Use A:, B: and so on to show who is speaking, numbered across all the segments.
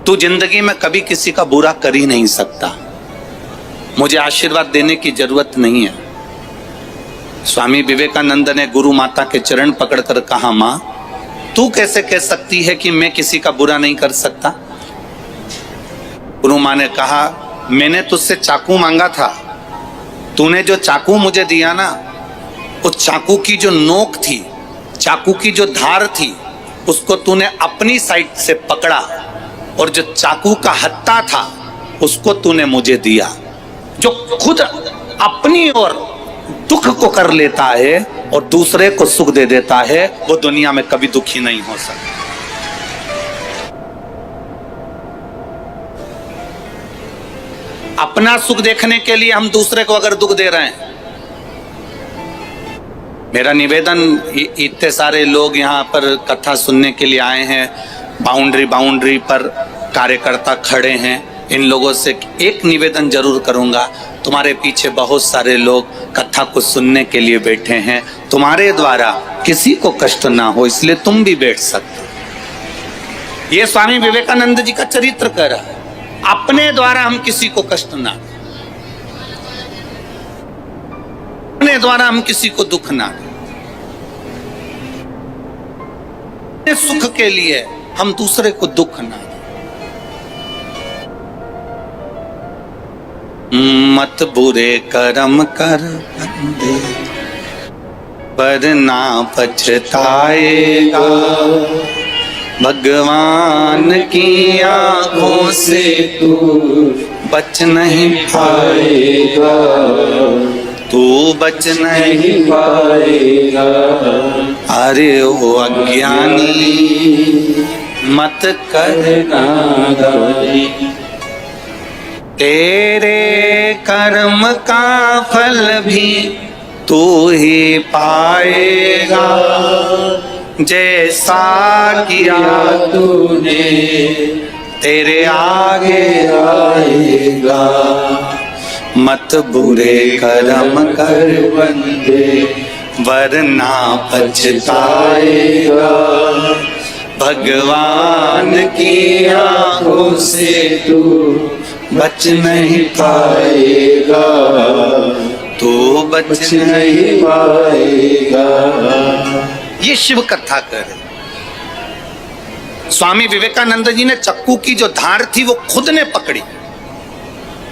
A: तू जिंदगी में कभी किसी का बुरा कर ही नहीं सकता, मुझे आशीर्वाद देने की जरूरत नहीं है। स्वामी विवेकानंद ने गुरु माता के चरण पकड़कर कहा, मां तू कैसे कह सकती है कि मैं किसी का बुरा नहीं कर सकता। गुरु मां ने कहा, मैंने तुझसे चाकू मांगा था, तूने जो चाकू मुझे दिया ना, उस चाकू की जो नोक थी, चाकू की जो धार थी, उसको तूने अपनी साइड से पकड़ा और जो चाकू का हत्था था उसको तूने मुझे दिया। जो खुद अपनी ओर दुख को कर लेता है और दूसरे को सुख दे देता है, वो दुनिया में कभी दुखी नहीं हो सकता। अपना सुख देखने के लिए हम दूसरे को अगर दुख दे रहे हैं, मेरा निवेदन, इतने सारे लोग यहाँ पर कथा सुनने के लिए आए हैं, बाउंड्री पर कार्यकर्ता खड़े हैं, इन लोगों से एक निवेदन जरूर करूंगा, तुम्हारे पीछे बहुत सारे लोग कथा को सुनने के लिए बैठे हैं, तुम्हारे द्वारा किसी को कष्ट ना हो इसलिए तुम भी बैठ सकते हो। ये स्वामी विवेकानंद जी का चरित्र कह रहा है, अपने द्वारा हम किसी को कष्ट ना दें, अपने द्वारा हम किसी को दुख ना दें, अपने सुख के लिए हम दूसरे को दुख ना दें। मत बुरे कर्म कर बंदे पर ना पछताएगा, भगवान की आंखों से तू बच नहीं पाएगा, तू बच नहीं पाएगा। अरे ओ अज्ञानी मत करना गाली, तेरे कर्म का फल भी तू ही पाएगा, जैसा किया तूने तेरे आगे आएगा। मत बुरे कर्म कर बंदे वरना पछताएगा, भगवान की आंखों से तू बच नहीं पाएगा, तू बच नहीं पाएगा। ये शिव कथा कर, स्वामी विवेकानंद जी ने चक्कू की जो धार थी वो खुद ने पकड़ी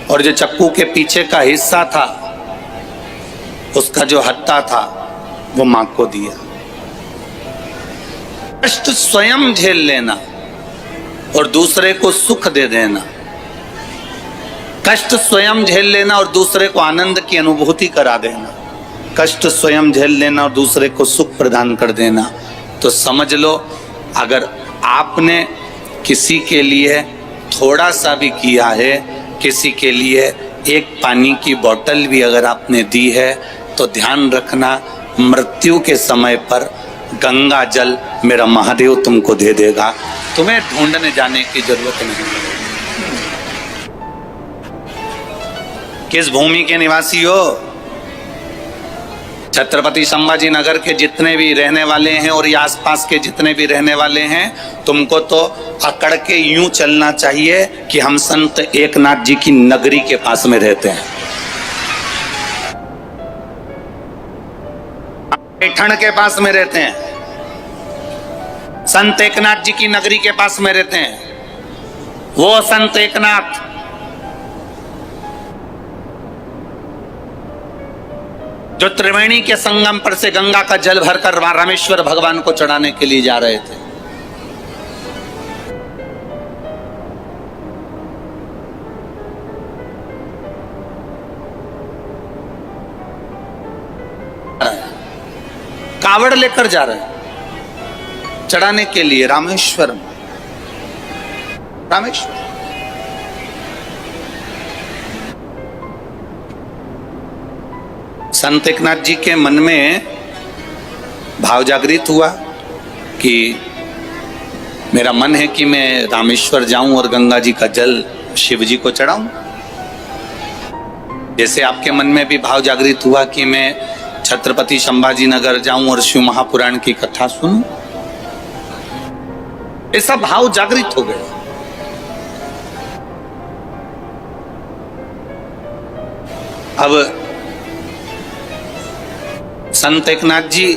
A: और जो चक्कू के पीछे का हिस्सा था, उसका जो हत्था था, वो मां को दिया। कष्ट स्वयं झेल लेना और दूसरे को सुख दे देना, कष्ट स्वयं झेल लेना और दूसरे को आनंद की अनुभूति करा देना, कष्ट स्वयं झेल लेना और दूसरे को सुख प्रदान कर देना। तो समझ लो, अगर आपने किसी के लिए थोड़ा सा भी किया है, किसी के लिए एक पानी की बोतल भी अगर आपने दी है, तो ध्यान रखना मृत्यु के समय पर गंगा जल मेरा महादेव तुमको दे देगा, तुम्हें ढूंढने जाने की जरूरत नहीं। किस भूमि के निवासी हो? छत्रपति संभाजी नगर के जितने भी रहने वाले हैं और ये आसपास के जितने भी रहने वाले हैं, तुमको तो अकड़ के यूं चलना चाहिए कि हम संत एकनाथ जी की नगरी के पास में रहते हैं, पैठण के पास में रहते हैं, संत एकनाथ जी की नगरी के पास में रहते हैं। वो संत एकनाथ जो त्रिवेणी के संगम पर से गंगा का जल भरकर रामेश्वर भगवान को चढ़ाने के लिए जा रहे थे, कावड़ लेकर जा रहे हैं चढ़ाने के लिए रामेश्वर। संत एकनाथ जी के मन में भाव जागृत हुआ कि मेरा मन है कि मैं रामेश्वर जाऊं और गंगा जी का जल शिव जी को चढ़ाऊं। जैसे आपके मन में भी भाव जागृत हुआ कि मैं छत्रपति संभाजी नगर जाऊं और शिव महापुराण की कथा सुनूं, ऐसा भाव जागृत हो गया। अब संत एकनाथ जी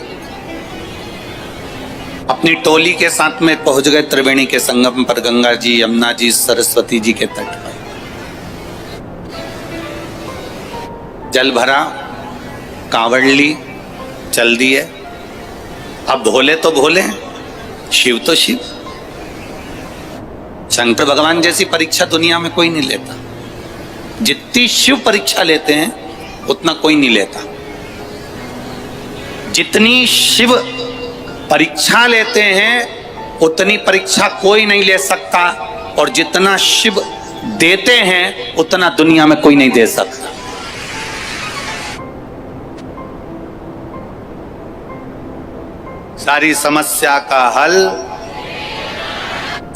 A: अपनी टोली के साथ में पहुंच गए त्रिवेणी के संगम पर, गंगा जी, यमुना जी, सरस्वती जी के तट पर। जल भरा, कांवड़ ली, चल दिए। अब भोले तो भोले, शिव तो शिव। शंकर भगवान जैसी परीक्षा दुनिया में कोई नहीं लेता। जितनी शिव परीक्षा लेते हैं उतना कोई नहीं लेता। जितनी शिव परीक्षा लेते हैं उतनी परीक्षा कोई नहीं ले सकता, और जितना शिव देते हैं उतना दुनिया में कोई नहीं दे सकता। सारी समस्या का हल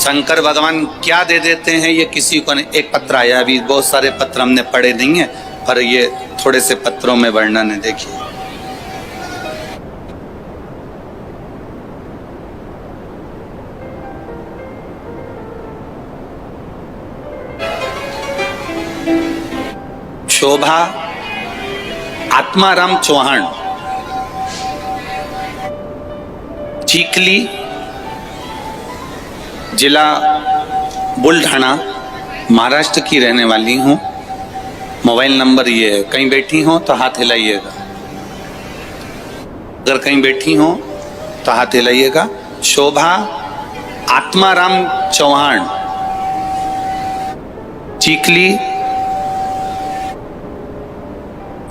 A: शंकर भगवान क्या दे देते हैं ये किसी को नहीं। एक पत्र आया, अभी बहुत सारे पत्र हमने पढ़े नहीं है, पर ये थोड़े से पत्रों में वर्णन है, देखिए। शोभा आत्माराम चौहान, चीखली, जिला बुल्ढाना, महाराष्ट्र की रहने वाली हूं। मोबाइल नंबर ये है। कहीं बैठी हो तो हाथ हिलाइएगा, अगर कहीं बैठी हो तो हाथ हिलाइएगा। शोभा आत्माराम चौहान, चीखली,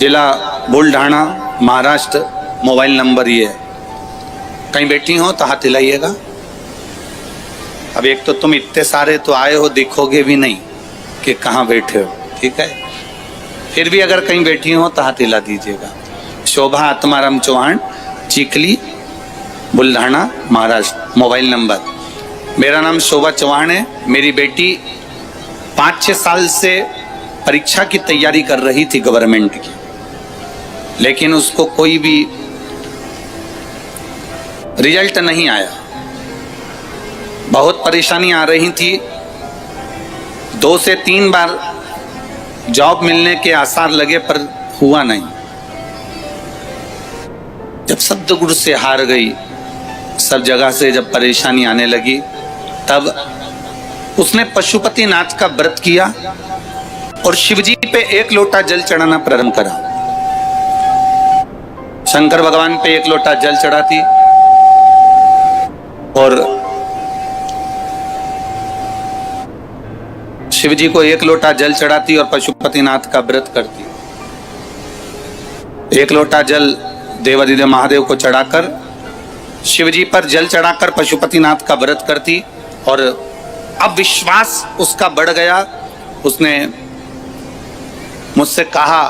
A: जिला बुल्ढाना, महाराष्ट्र। मोबाइल नंबर ये है। कहीं बैठी हो तो हाथ हिलाइएगा। अब एक तो तुम इतने सारे तो आए हो, दिखोगे भी नहीं कि कहाँ बैठे हो, ठीक है। फिर भी अगर कहीं बैठी हो तो हाथ हिला दीजिएगा। शोभा आत्माराम चौहान, चीखली, बुल्ढाना, महाराष्ट्र। मोबाइल नंबर, मेरा नाम शोभा चौहान है। मेरी बेटी 5-6 साल से परीक्षा की तैयारी कर रही थी गवर्नमेंट की, लेकिन उसको कोई भी रिजल्ट नहीं आया। बहुत परेशानी आ रही थी। 2 से 3 बार जॉब मिलने के आसार लगे पर हुआ नहीं। जब सद्गुरु से हार गई, सब जगह से जब परेशानी आने लगी, तब उसने पशुपतिनाथ का व्रत किया और शिवजी पे 1 लोटा जल चढ़ाना प्रारंभ करा। शंकर भगवान पे 1 लोटा जल चढ़ाती और शिवजी को 1 लोटा जल चढ़ाती और पशुपतिनाथ का व्रत करती। 1 लोटा जल देवादिदेव महादेव को चढ़ाकर, शिवजी पर जल चढ़ाकर पशुपतिनाथ का व्रत करती। और अब विश्वास उसका बढ़ गया। उसने मुझसे कहा,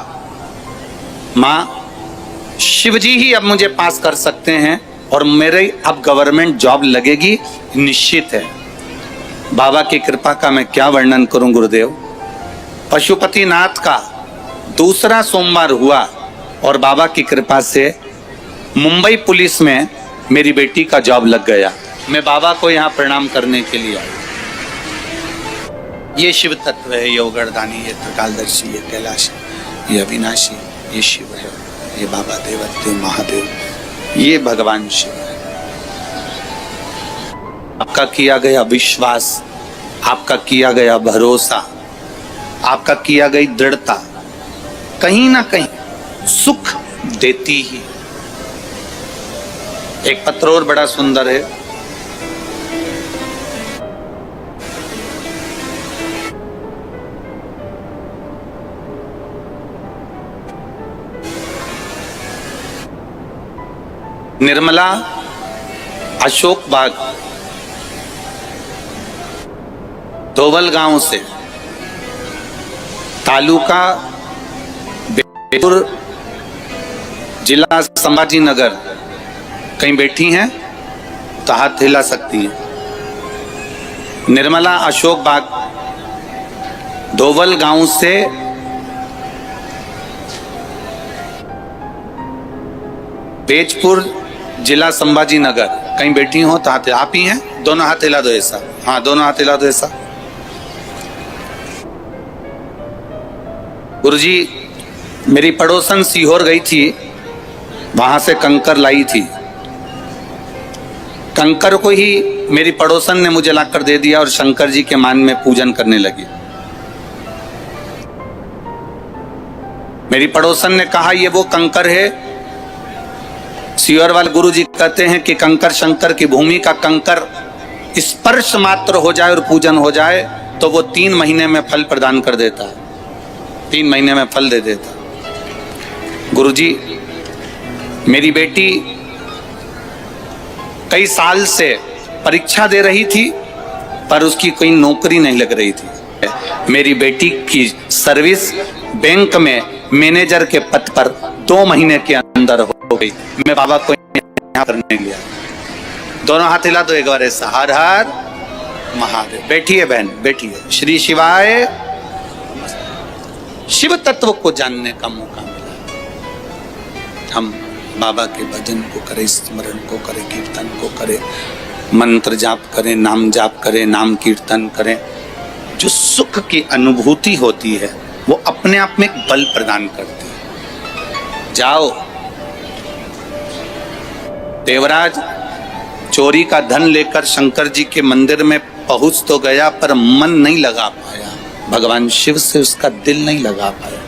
A: माँ, शिवजी ही अब मुझे पास कर सकते हैं और मेरे अब गवर्नमेंट जॉब लगेगी, निश्चित है। बाबा की कृपा का मैं क्या वर्णन करूं गुरुदेव। पशुपतिनाथ का दूसरा सोमवार हुआ और बाबा की कृपा से मुंबई पुलिस में मेरी बेटी का जॉब लग गया। मैं बाबा को यहाँ प्रणाम करने के लिए आया। ये शिव तत्व है, ये उगरदानी, ये त्रिकालदर्शी, ये कैलाशी, ये अविनाशी, ये शिव है, ये बाबा देवदेव महादेव, ये भगवान शिव है। आपका किया गया विश्वास, आपका किया गया भरोसा, आपका किया गई दृढ़ता कहीं ना कहीं सुख देती ही। एक पत्र और बड़ा सुंदर है। निर्मला, अशोक बाग, धोवल गांव से, तालुका बेतुर, जिला संभाजी नगर। कहीं बैठी हैं तो हाथ हिला सकती हैं। निर्मला अशोक बाग, धोवल गांव से बेजपुर, जिला संभाजी नगर। कहीं बैठी हो तो हाथ, आप ही हैं, दोनों हाथ हिला दो ऐसा। हाँ, दोनों हाथ हिला दो ऐसा। गुरुजी मेरी पड़ोसन सीहोर गई थी, वहां से कंकर लाई थी। कंकर को ही मेरी पड़ोसन ने मुझे लाकर दे दिया और शंकर जी के मान में पूजन करने लगी। मेरी पड़ोसन ने कहा ये वो कंकर है। सीहोर वाले गुरु जी कहते हैं कि कंकर शंकर की भूमि का कंकर स्पर्श मात्र हो जाए और पूजन हो जाए तो वो 3 महीने में फल प्रदान कर देता है, 3 महीने में फल दे देता। गुरुजी, मेरी बेटी कई साल से परीक्षा दे रही थी पर उसकी कोई नौकरी नहीं लग रही थी। मेरी बेटी की सर्विस बैंक में मैनेजर के पद पर 2 महीने के अंदर हो गई। मैं बाबा को यहाँ करने गया। दोनों हाथ हिला दो एक बार ऐसा, हर हर महादेव। बैठिए बहन, बैठिए। श्री शिवाय। शिव तत्व को जानने का मौका मिला। हम बाबा के भजन को करें, स्मरण को करें, कीर्तन को करें, मंत्र जाप करें, नाम जाप करें, नाम कीर्तन करें। जो सुख की अनुभूति होती है वो अपने आप में एक बल प्रदान करती है। जाओ, देवराज चोरी का धन लेकर शंकर जी के मंदिर में पहुंच तो गया पर मन नहीं लगा पाया, भगवान शिव से उसका दिल नहीं लगा पाया,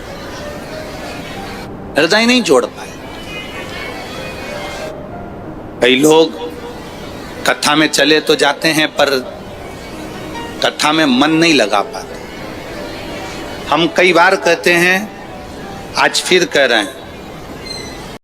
A: हृदय नहीं जोड़ पाए। कई लोग कथा में चले तो जाते हैं पर कथा में मन नहीं लगा पाते। हम कई बार कहते हैं, आज फिर कह रहे हैं,